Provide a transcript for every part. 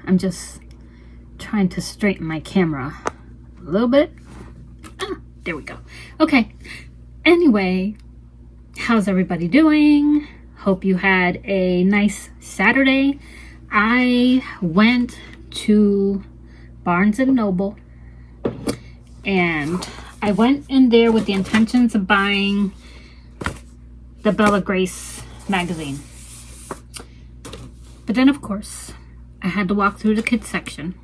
I'm just trying to straighten my camera a little bit. There we go. Okay. Anyway, how's everybody doing? Hope you had a nice Saturday. I went to Barnes and Noble, and I went in there with the intentions of buying the Bella Grace magazine. But then, of course, I had to walk through the kids section,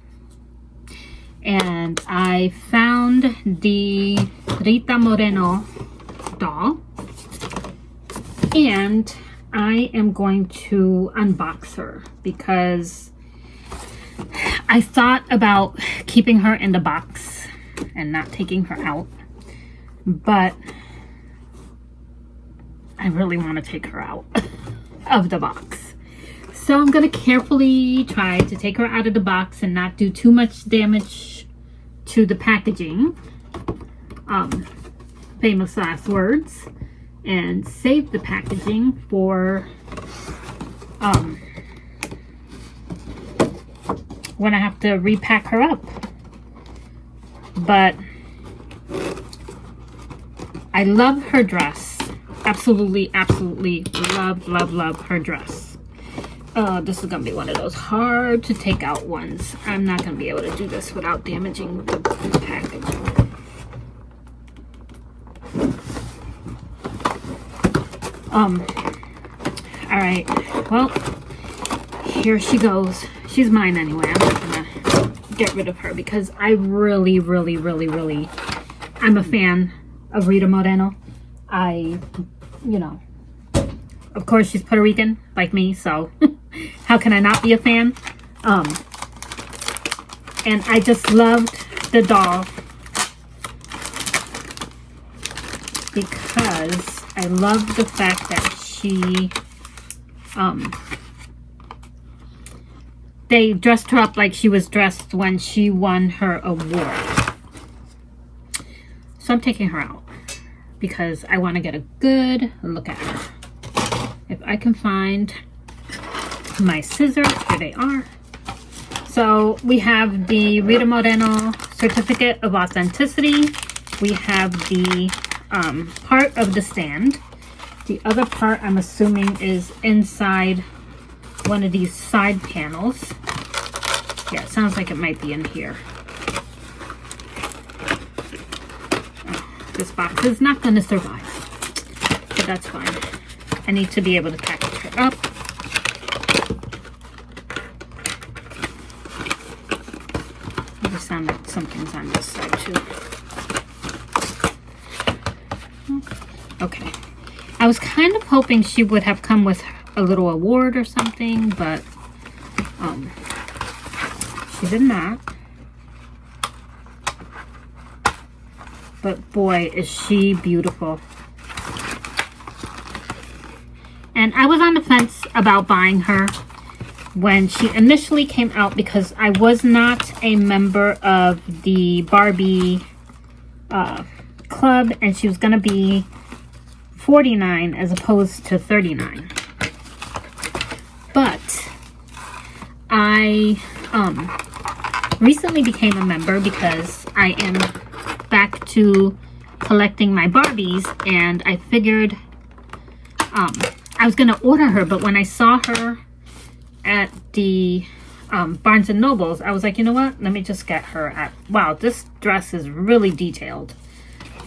and I found the Rita Moreno doll, and I am going to unbox her because I thought about keeping her in the box and not taking her out, but I really want to take her out of the box. So I'm going to carefully try to take her out of the box and not do too much damage to the packaging. Famous last words. And save the packaging for when I have to repack her up. But I love her dress. Absolutely love her dress. This is gonna be one of those hard to take out ones. I'm not gonna be able to do this without damaging the packaging. Alright, well, here she goes. She's mine anyway. I'm not gonna get rid of her because I really, I'm a fan of Rita Moreno. You know, of course she's Puerto Rican, like me, so how can I not be a fan? And I just loved the doll because I love the fact that she, they dressed her up like she was dressed when she won her award. So I'm taking her out because I want to get a good look at her. If I can find my scissors, here they are. So we have the Rita Moreno Certificate of Authenticity. We have the part of the stand. The other part, I'm assuming, is inside one of these side panels. Yeah, it sounds like it might be in here. This box is not going to survive, but that's fine. I need to be able to package her up. It sounds like something's on this side too. Okay. I was kind of hoping she would have come with a little award or something, but she did not. But boy, is she beautiful. And I was on the fence about buying her when she initially came out because I was not a member of the Barbie club, and she was going to be $49 as opposed to $39. But I recently became a member because I am back to collecting my Barbies, and I figured I was gonna order her, but when I saw her at the Barnes and Nobles, I was like, you know what, let me just get her at, wow, this dress is really detailed.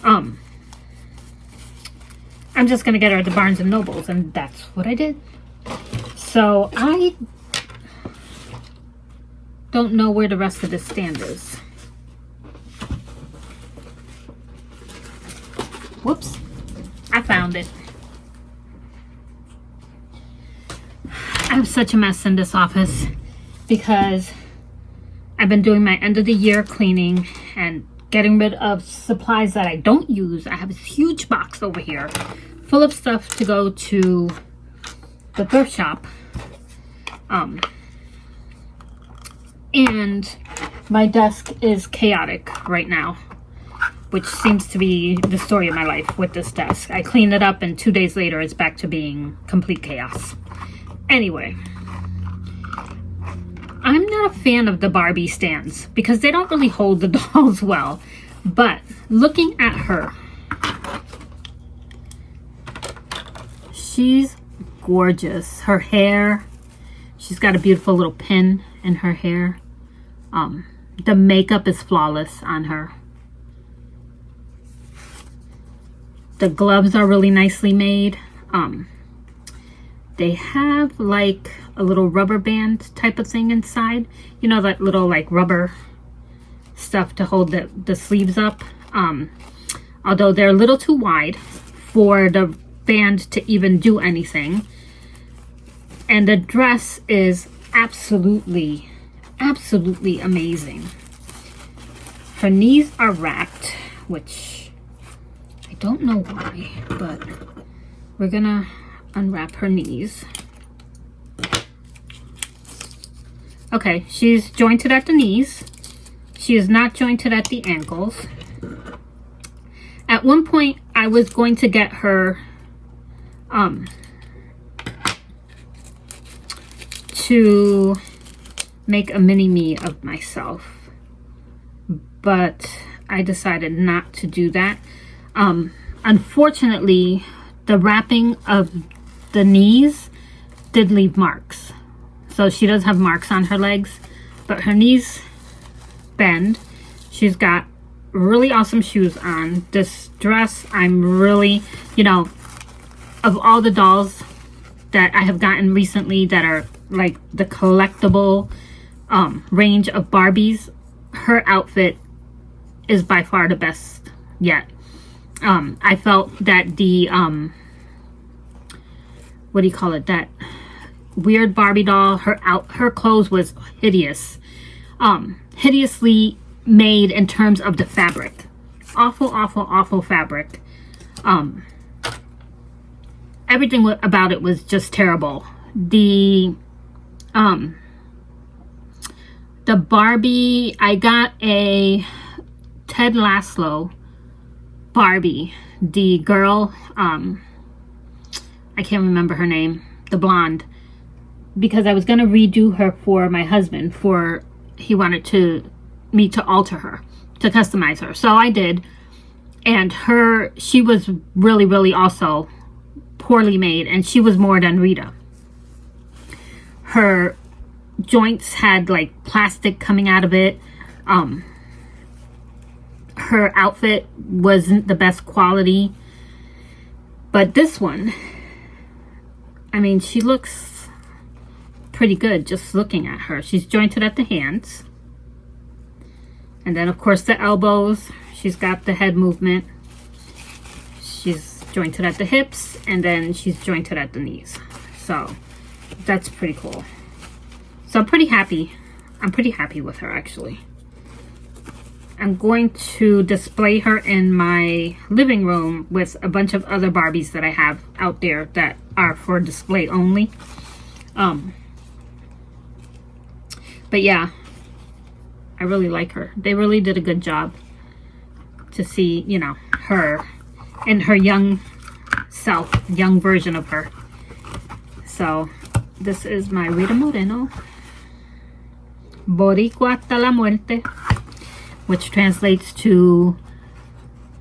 I'm just gonna get her at the Barnes and Nobles, and that's what I did. So I don't know where the rest of this stand is. Whoops, I found it. I have such a mess in this office because I've been doing my end of the year cleaning and getting rid of supplies that I don't use. I have this huge box over here full of stuff to go to the thrift shop. And my desk is chaotic right now, which seems to be the story of my life with this desk. I cleaned it up and 2 days later it's back to being complete chaos. Anyway, I'm not a fan of the Barbie stands because they don't really hold the dolls well. But looking at her, she's gorgeous. Her hair, she's got a beautiful little pin in her hair. The makeup is flawless on her. The gloves are really nicely made. They have like a little rubber band type of thing inside. You know, that little like rubber stuff to hold the sleeves up. Although they're a little too wide for the band to even do anything. And the dress is absolutely amazing. Her knees are wrapped, which I don't know why, but we're gonna unwrap her knees. Okay, she's jointed at the knees. She is not jointed at the ankles. At one point, I was going to get her to make a mini-me of myself, but I decided not to do that. Unfortunately, the wrapping of the knees did leave marks. So she does have marks on her legs, but her knees bend. She's got really awesome shoes on. This dress, I'm really, you know, of all the dolls that I have gotten recently that are like the collectible range of Barbies, her outfit is by far the best yet. I felt that the what do you call it, that weird Barbie doll, her clothes was hideous, hideously made in terms of the fabric. Awful fabric. Everything about it was just terrible. The Barbie, I got a Ted Lasso Barbie, the girl, I can't remember her name, the blonde, because I was going to redo her for my husband, he wanted me to alter her, to customize her. So I did, and she was really also poorly made, and she was more than Rita. Her joints had like plastic coming out of it. Her outfit wasn't the best quality, but this one, I mean, she looks pretty good just looking at her. She's jointed at the hands, and then of course the elbows. She's got the head movement. She's jointed at the hips, and then she's jointed at the knees. So that's pretty cool. So I'm pretty happy with her, actually. I'm going to display her in my living room with a bunch of other Barbies that I have out there that are for display only. But yeah, I really like her. They really did a good job to see, you know, her in her young self, young version of her. So this is my Rita Moreno, Boricua hasta la muerte, which translates to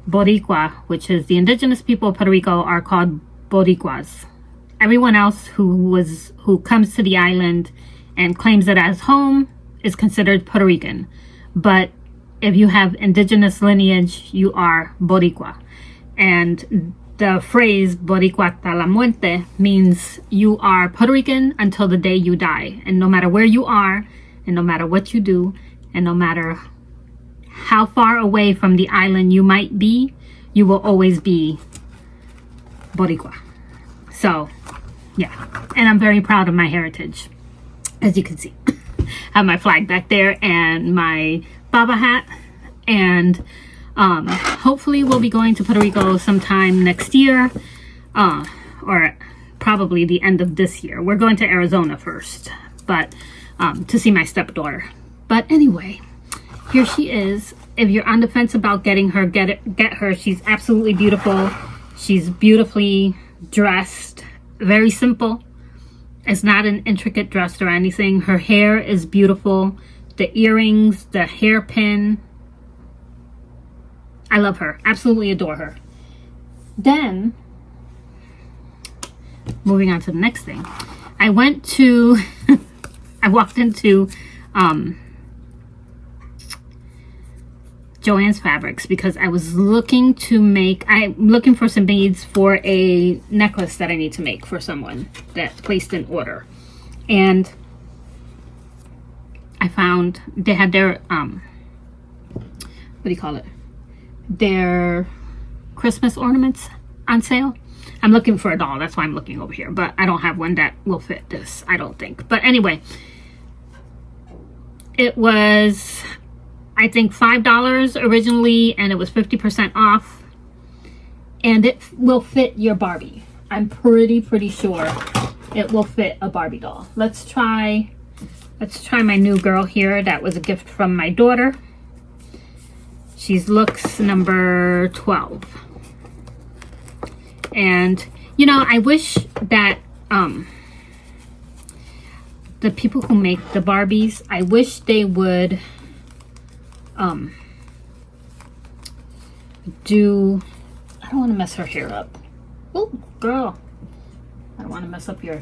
Boricua, which is the indigenous people of Puerto Rico are called Boricuas. Everyone else who comes to the island and claims it as home is considered Puerto Rican. But if you have indigenous lineage, you are Boricua. And the phrase Boricua hasta la muerte means you are Puerto Rican until the day you die. And no matter where you are, and no matter what you do, and no matter how far away from the island you might be, you will always be Boricua. So, yeah. And I'm very proud of my heritage, as you can see. I have my flag back there and my baba hat. And hopefully we'll be going to Puerto Rico sometime next year, or probably the end of this year. We're going to Arizona first, but to see my stepdaughter. But anyway, here she is. If you're on the fence about getting her, get her. She's absolutely beautiful. She's beautifully dressed, very simple. It's not an intricate dress or anything. Her hair is beautiful. The earrings, the hairpin. I love her. Absolutely adore her. Then, moving on to the next thing. I went to, I walked into Joann's Fabrics because I was looking to make, I'm looking for some beads for a necklace that I need to make for someone that placed an order. And I found they had their, what do you call it? Their Christmas ornaments on sale. I'm looking for a doll. That's why I'm looking over here. But I don't have one that will fit this, I don't think. But anyway, it was, I think, $5 originally, and it was 50% off. And it will fit your Barbie. I'm pretty sure it will fit a Barbie doll. Let's try my new girl here. That was a gift from my daughter. She's looks number 12. And, you know, I wish that the people who make the Barbies, I wish they would do, I don't want to mess her hair up. Oh, girl. I don't want to mess up your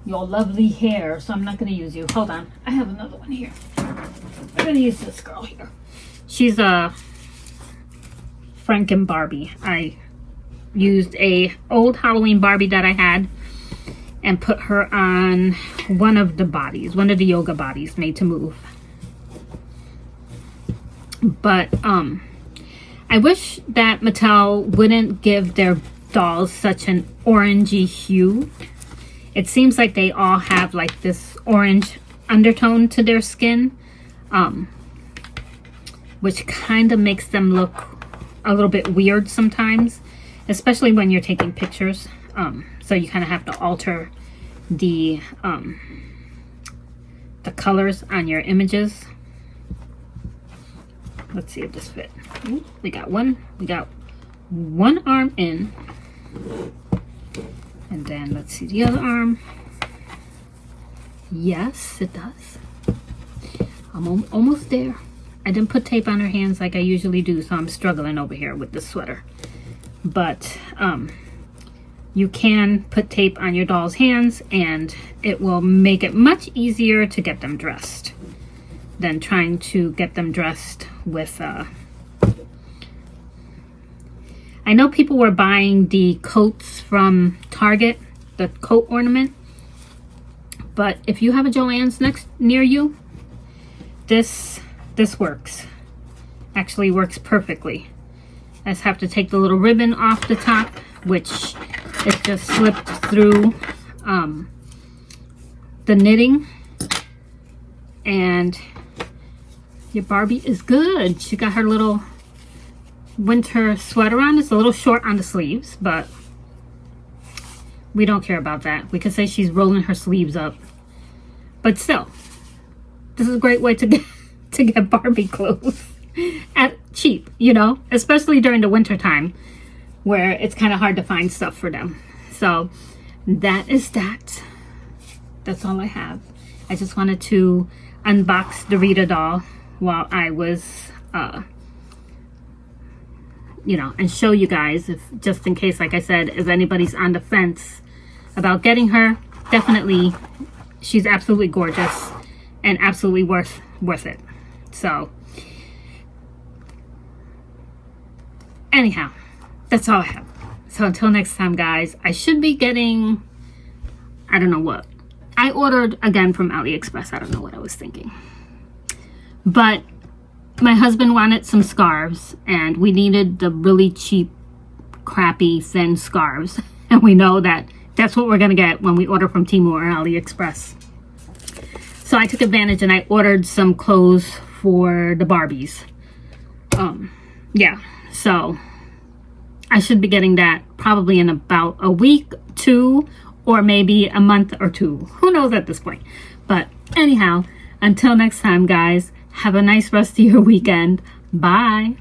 lovely hair, so I'm not going to use you. Hold on. I have another one here. I'm going to use this girl here. She's a Franken Barbie. I used a old Halloween Barbie that I had and put her on one of the bodies, one of the yoga bodies made to move. But I wish that Mattel wouldn't give their dolls such an orangey hue. It seems like they all have like this orange undertone to their skin, which kind of makes them look a little bit weird sometimes, especially when you're taking pictures. So you kind of have to alter the colors on your images. Let's see if this fit. Ooh, we got one arm in, and then let's see the other arm. Yes, it does. I'm almost there. I didn't put tape on her hands like I usually do, so I'm struggling over here with the sweater. But you can put tape on your doll's hands, and it will make it much easier to get them dressed than trying to get them dressed with I know people were buying the coats from Target, the coat ornament, but if you have a Joann's near you, this works. Actually works perfectly. I just have to take the little ribbon off the top, which it just slipped through the knitting, and your Barbie is good. She got her little winter sweater on. It's a little short on the sleeves, but we don't care about that. We could say she's rolling her sleeves up, but still, this is a great way to get Barbie clothes at cheap, you know, especially during the winter time where it's kind of hard to find stuff for them. So that is that. That's all I have. I just wanted to unbox the Rita doll while I was you know, and show you guys, if just in case, like I said, if anybody's on the fence about getting her, definitely, she's absolutely gorgeous and absolutely worth it. So anyhow, that's all I have. So until next time, guys, I should be getting, I don't know what. I ordered again from AliExpress. I don't know what I was thinking. But my husband wanted some scarves, and we needed the really cheap, crappy, thin scarves. And we know that that's what we're going to get when we order from Temu or AliExpress. So I took advantage and I ordered some clothes for the Barbies. Yeah, so I should be getting that probably in about a week, 2, or maybe a month or 2. Who knows at this point? But anyhow, until next time, guys, have a nice rest of your weekend. Bye.